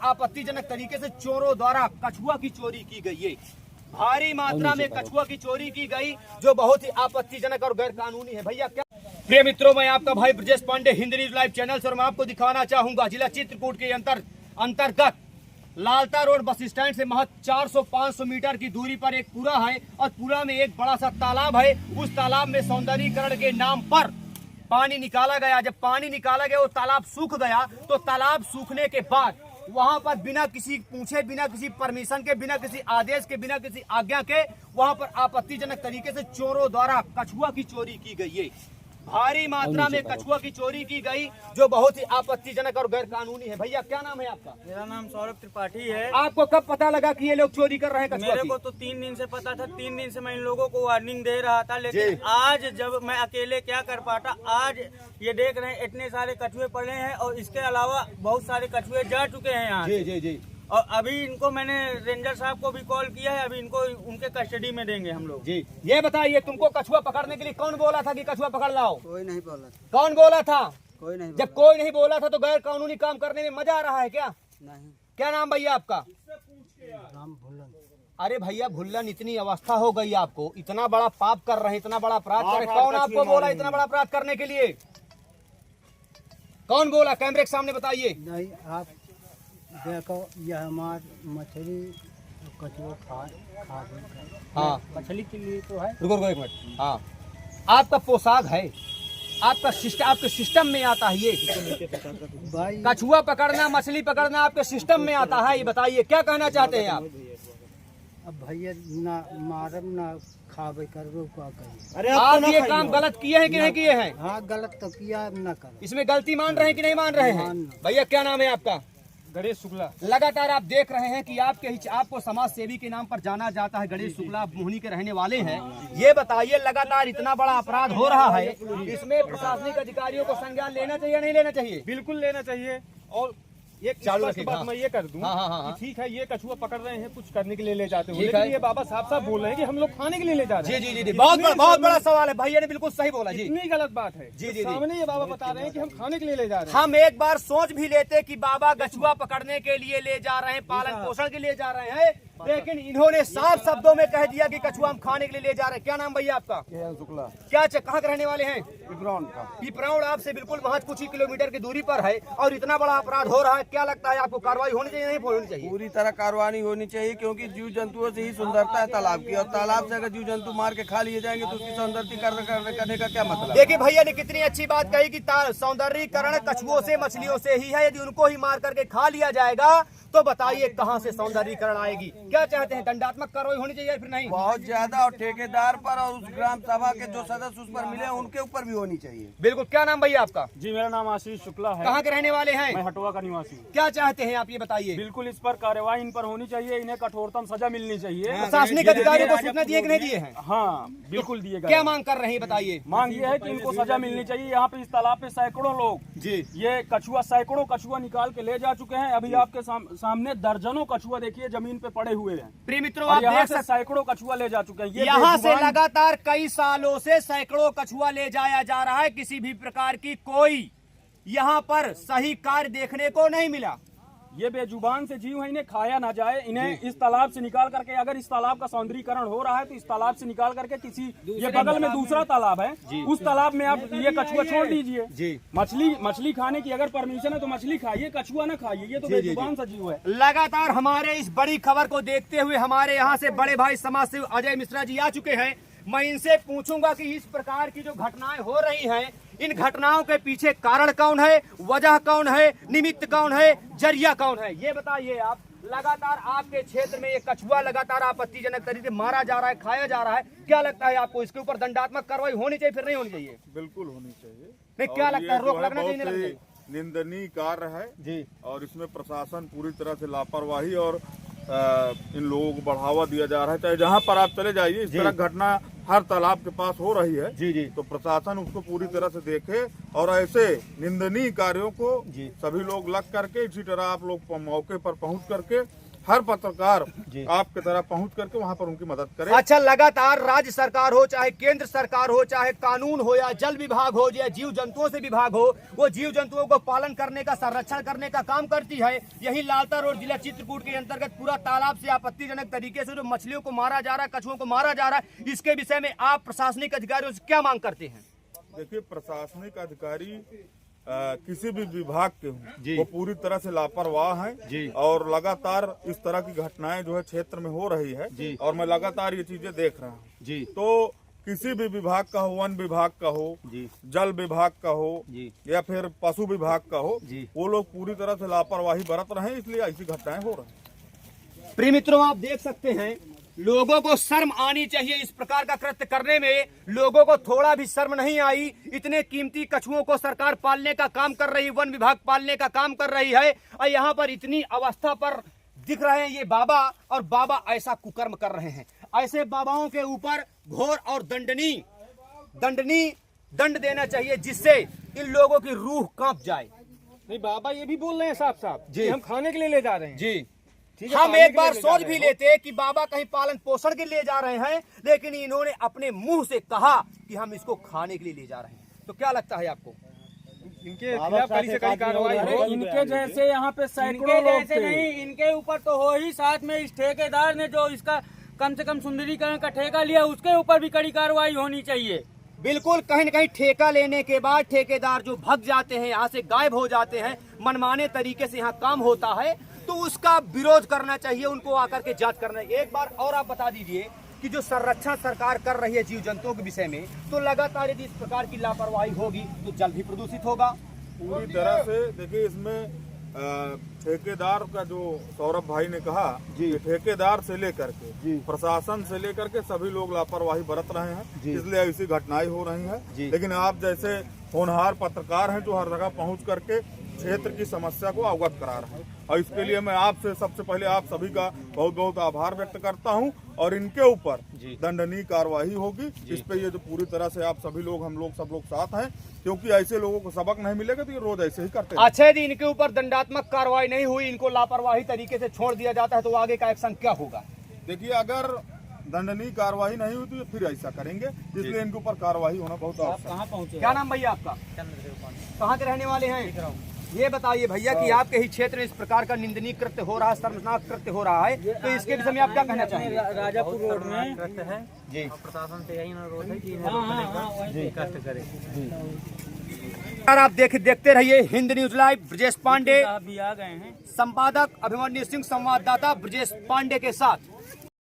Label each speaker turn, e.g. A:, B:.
A: आपत्तिजनक तरीके से चोरों द्वारा कछुआ की चोरी की गई है। भारी मात्रा में कछुआ की चोरी की गई जो बहुत ही आपत्तिजनक और गैर कानूनी है। भैया क्या प्रिय मित्रों, मैं आपका भाई Brajesh Pandey, Hind news live channel से, और मैं आपको दिखाना चाहूंगा जिला चित्रकूट के अंतर्गत लालता रोड बस स्टैंड से महज 400-500 मीटर की दूरी पर एक पुरा है और पुरा में एक बड़ा सा तालाब है। उस तालाब में सौंदर्यीकरण के नाम पर पानी निकाला गया। जब पानी निकाला गया वो तालाब सूख गया, तो तालाब सूखने के बाद वहां पर बिना किसी पूछे, बिना किसी परमिशन के, बिना किसी आदेश के, बिना किसी आज्ञा के वहां पर आपत्तिजनक तरीके से चोरों द्वारा कछुआ की चोरी की गई है। भारी मात्रा में कछुआ की चोरी की गई जो बहुत ही आपत्तिजनक और गैर कानूनी है। भैया क्या नाम है आपका?
B: मेरा नाम सौरभ त्रिपाठी है।
A: आपको कब पता लगा कि ये लोग चोरी कर रहे हैं कछुआ
B: मेरे को तो 3 दिन से पता था। 3 दिन से मैं इन लोगों को वार्निंग दे रहा था, लेकिन आज जब मैं अकेले क्या कर पाता, आज ये देख रहे हैं इतने सारे कछुए पड़े हैं और इसके अलावा बहुत सारे कछुए जा चुके हैं यहाँ।
A: जी जी जी।
B: और अभी इनको मैंने रेंजर साहब को भी कॉल किया है, अभी इनको उनके कस्टडी में देंगे हम लोग।
A: जी ये बताइए, तुमको कछुआ पकड़ने के लिए कौन बोला था कि कछुआ पकड़ लाओ?
B: कोई नहीं बोला था।
A: कौन बोला था?
B: कोई नहीं।
A: जब कोई नहीं बोला था तो गैर कानूनी काम करने में मजा आ रहा है क्या?
B: नहीं।
A: क्या नाम भैया आपका?
B: राम भुल्लन।
A: अरे भैया भुल्लन, इतनी अवस्था हो गई आपको, इतना बड़ा पाप कर रहे हैं, इतना बड़ा अपराध कर रहे हैं। कौन आपको बोला इतना बड़ा अपराध करने के लिए? कौन बोला? कैमरे के सामने बताइए।
B: नहीं, आप देखो, यह हमारी मछली कछुआ खा
A: हाँ,
B: मछली के लिए तो है।
A: रुको एक मिनट। हाँ, आपका पोशाक है, आपका सिस्टम, आपके सिस्टम में आता है ये
B: भाई।
A: कछुआ पकड़ना, मछली पकड़ना आपके सिस्टम में आता है। ये बताइए क्या कहना चाहते हैं आप?
B: अब भैया ना मारम ना खावे करबो का करिए।
A: अरे आप ये काम गलत किए हैं कि नहीं किए हैं?
B: हाँ, गलत तो किया, न कर।
A: इसमें गलती मान रहे हैं कि नहीं मान रहे हैं? भैया क्या नाम है आपका?
B: गणेश शुक्ला।
A: लगातार आप देख रहे हैं कि आपको समाज सेवी के नाम पर जाना जाता है। गणेश शुक्ला मोहनी के रहने वाले हैं। ये बताइए, लगातार इतना बड़ा अपराध हो रहा है, इसमें प्रशासनिक अधिकारियों को संज्ञान लेना चाहिए नहीं लेना चाहिए?
B: बिल्कुल लेना चाहिए। और एक
A: चालू
B: बात
A: रखिए।
B: मैं ये कर दूं
A: हाँ।
B: कि ठीक है, ये कछुआ पकड़ रहे हैं, कुछ करने के लिए ले जाते हो,
A: ठीक
B: लेकिन
A: है।
B: ये बाबा साहब बोल रहे हैं कि हम लोग खाने के लिए ले जा रहे हैं।
A: जी जी जी, बहुत बड़ा सवाल है। भैया ने बिल्कुल सही बोला जी।
B: इतनी गलत बात है।
A: जी, जी,
B: सामने ये बाबा बता रहे हैं कि हम खाने के लिए ले जा रहे हैं।
A: हम एक बार सोच भी लेते कि बाबा कछुआ पकड़ने के लिए ले जा रहे हैं, पालन पोषण के लिए जा रहे हैं, लेकिन इन्होंने साफ शब्दों में कह दिया कि कछुआ हम खाने के लिए ले जा रहे हैं। क्या नाम भैया आपका?
B: शुक्ला।
A: क्या कहाँ के रहने वाले हैं?
B: का।
A: पिपराउंड आपसे बिल्कुल महज कुछ ही किलोमीटर की दूरी पर है और इतना बड़ा अपराध हो रहा है। क्या लगता है आपको, कार्रवाई होनी चाहिए नहीं होनी चाहिए?
C: पूरी तरह कार्रवाई होनी चाहिए, क्योंकि जीव जंतुओं से ही सुंदरता है तालाब की, और तालाब से अगर जीव जंतु मार के खा लिए जाएंगे तो उसकी सौंदर्यीकरण करने का क्या मतलब?
A: देखिए भैया ने कितनी अच्छी बात कही कि सौंदर्यीकरण कछुओं से, मछलियों से ही है। यदि उनको ही मार करके खा लिया जाएगा तो बताइए कहां से सौंदर्यीकरण आएगी? क्या चाहते हैं, दंडात्मक कार्रवाई होनी चाहिए फिर नहीं?
C: बहुत ज्यादा, और ठेकेदार पर और उस ग्राम सभा के जो सदस्य उस पर मिले उनके ऊपर भी होनी चाहिए।
A: बिल्कुल। क्या नाम भैया आपका?
B: जी, मेरा नाम आशीष शुक्ला है।
A: कहाँ के रहने वाले हैं?
B: मैं हटवा का निवासी हूँ।
A: क्या चाहते हैं आप ये बताइए?
B: बिल्कुल इस पर कार्रवाई इन पर होनी चाहिए, इन्हें कठोरतम सजा मिलनी चाहिए।
A: प्रशासनिक अधिकारियों को सूचना दिए कि नहीं दिए हैं?
B: हाँ, बिल्कुल दिए गए।
A: क्या मांग कर रहे हैं बताइए?
B: मांग ये है कि इनको सजा मिलनी चाहिए। यहाँ पे इस तालाब पे सैकड़ों लोग
A: जी,
B: ये सैकड़ों कछुआ निकाल के ले जा चुके हैं। अभी आपके सामने दर्जनों कछुआ देखिए जमीन पे पड़े हुए हैं।
A: प्रिय मित्रों,
B: और
A: आप
B: यहाँ
A: देख
B: से
A: सकते
B: सैकड़ों कछुआ ले जा चुके हैं। ये
A: यहाँ से
B: बेजुबान-
A: लगातार कई सालों से सैकड़ों कछुआ ले जाया जा रहा है। किसी भी प्रकार की कोई यहाँ पर सही कार्य देखने को नहीं मिला।
B: ये बेजुबान से जीव है, इन्हें खाया ना जाए। इन्हें इस तालाब से निकाल करके, अगर इस तालाब का सौंदर्यीकरण हो रहा है तो इस तालाब से निकाल करके किसी, ये बगल में दूसरा तालाब है, उस तालाब में आप ये कछुआ छोड़ दीजिए।
A: जी,
B: मछली खाने की अगर परमिशन है तो मछली खाइए, कछुआ ना खाइए। ये तो बेजुबान सा जीव है।
A: लगातार हमारे इस बड़ी खबर को देखते हुए हमारे यहाँ से बड़े भाई समाज सेवी अजय मिश्रा जी आ चुके हैं। मैं इनसे पूछूंगा कि इस प्रकार की जो घटनाएं हो रही हैं, इन घटनाओं के पीछे कारण कौन है, वजह कौन है, निमित्त कौन है, जरिया कौन है, ये बताइए आप। लगातार आपके क्षेत्र में ये कछुआ लगातार आपत्तिजनक तरीके से मारा जा रहा है, खाया जा रहा है। क्या लगता है आपको, इसके ऊपर दंडात्मक कार्रवाई होनी चाहिए फिर नहीं होनी चाहिए?
D: बिल्कुल होनी चाहिए।
A: नहीं, क्या
D: और
A: लगता है,
D: ये
A: रोक
D: जो
A: लगना चाहिए
D: बहुत
A: नहीं लगना चाहिए?
D: निंदनीय कार्य है
A: जी,
D: और इसमें प्रशासन पूरी तरह से लापरवाही और इन लोगों को बढ़ावा दिया जा रहा है। चाहे जहाँ पर आप चले जाइए, इस तरह घटना हर तालाब के पास हो रही है।
A: जी जी,
D: तो प्रशासन उसको पूरी तरह से देखे और ऐसे निंदनीय कार्यों को
A: जी,
D: सभी लोग लग करके, इसी तरह आप लोग मौके पर पहुंच करके हर पत्रकार आपकी तरह पहुंच करके वहां पर उनकी मदद करे।
A: अच्छा, लगातार राज्य सरकार हो चाहे केंद्र सरकार हो चाहे कानून हो या जल विभाग हो या जीव जंतुओं से विभाग हो, वो जीव जंतुओं को पालन करने का संरक्षण करने का काम करती है। यही लालता रोड जिला चित्रकूट के अंतर्गत पूरा तालाब से आपत्तिजनक तरीके से जो मछलियों को मारा जा रहा है, कछुओं को मारा जा रहा है, इसके विषय में आप प्रशासनिक अधिकारियों से क्या मांग करते हैं?
D: देखिए, प्रशासनिक अधिकारी किसी भी विभाग के हों वो पूरी तरह से लापरवाह हैं और लगातार इस तरह की घटनाएं जो है क्षेत्र में हो रही है और मैं लगातार ये चीजें देख रहा हूँ। तो किसी भी विभाग का हो, वन विभाग का हो, जल विभाग का हो या फिर पशु विभाग का हो, वो लोग पूरी तरह से लापरवाही बरत रहे हैं, इसलिए ऐसी घटनाएं हो रही हैं।
A: प्रिय मित्रों, आप देख सकते हैं लोगों को शर्म आनी चाहिए। इस प्रकार का कृत्य करने में लोगों को थोड़ा भी शर्म नहीं आई। इतने कीमती कछुओं को सरकार पालने का काम कर रही, वन विभाग पालने का काम कर रही है और यहाँ पर इतनी अवस्था पर दिख रहे हैं ये बाबा, और बाबा ऐसा कुकर्म कर रहे हैं। ऐसे बाबाओं के ऊपर घोर और दंड देना चाहिए जिससे इन लोगों की रूह कांप जाए।
E: नहीं, बाबा ये भी बोल रहे हैं साफ साफ जी, हम खाने के लिए ले जा रहे हैं
A: जी। हम एक बार सोच भी लेते कि बाबा कहीं पालन पोषण के लिए जा रहे हैं, लेकिन इन्होंने अपने मुंह से कहा कि हम इसको खाने के लिए ले जा रहे हैं। तो क्या लगता है आपको?
E: इनके खिलाफ कड़ी से कड़ी कार्रवाई हो।
B: इनके जैसे यहाँ पे सैकड़ों लोग थे। नहीं, इनके ऊपर तो हो ही, साथ में इस ठेकेदार ने जो इसका कम से कम सुंदरीकरण का ठेका लिया उसके ऊपर भी कड़ी कार्रवाई होनी चाहिए।
A: बिल्कुल, कहीं न कहीं ठेका लेने के बाद ठेकेदार जो भग जाते हैं, यहाँ से गायब हो जाते हैं, मनमाने तरीके से यहाँ काम होता है, तो उसका विरोध करना चाहिए, उनको आकर के जांच करना। एक बार और आप बता दीजिए कि जो संरक्षण सरकार कर रही है जीव जंतुओं के विषय में, तो लगातार यदि इस प्रकार की लापरवाही होगी तो जल भी प्रदूषित होगा
D: पूरी तरह से। देखिए, इसमें ठेकेदार का जो सौरभ भाई ने कहा कि ठेकेदार से लेकर के प्रशासन से लेकर के सभी लोग लापरवाही बरत रहे हैं, इसलिए ऐसी घटनाएं हो रही हैं। लेकिन आप जैसे होनहार पत्रकार हैं जो हर जगह पहुंच करके क्षेत्र की समस्या को अवगत करा रहे हैं, और इसके लिए मैं आपसे सबसे पहले आप सभी का बहुत बहुत आभार व्यक्त करता हूं। और इनके ऊपर दंडनीय कार्रवाई होगी। इस पे ये जो पूरी तरह से आप सभी लोग, हम लोग सब लोग साथ हैं, क्योंकि ऐसे लोगों को सबक नहीं मिलेगा तो ये रोज ऐसे ही करते हैं।
A: अच्छा, यदि इनके ऊपर दंडात्मक कार्रवाई नहीं हुई, इनको लापरवाही तरीके से छोड़ दिया जाता है, तो आगे का एक्शन क्या होगा?
D: देखिए, अगर दंडनीय कार्रवाई नहीं हुई तो फिर ऐसा करेंगे, इसलिए इनके ऊपर कार्रवाई होना बहुत आवश्यक है।
B: कहाँ पहुँचे?
A: क्या नाम भैया आपका? कहाँ के रहने वाले हैं? ये बताइए भैया कि आपके ही क्षेत्र में इस प्रकार का निंदनीय कृत्य हो रहा है, शर्मनाक कृत्य हो रहा है, तो इसके विषय में आप क्या कहना चाहेंगे?
B: राजापुर रोड में
E: कृत्य है
A: जी,
E: प्रशासन से यही अनुरोध है कि कष्ट करे।
A: आप देखते रहिए हिंद न्यूज लाइव। ब्रजेश पांडे
B: भी आ गए हैं,
A: संपादक अभिमन्यु सिंह, संवाददाता ब्रजेश पांडे के साथ।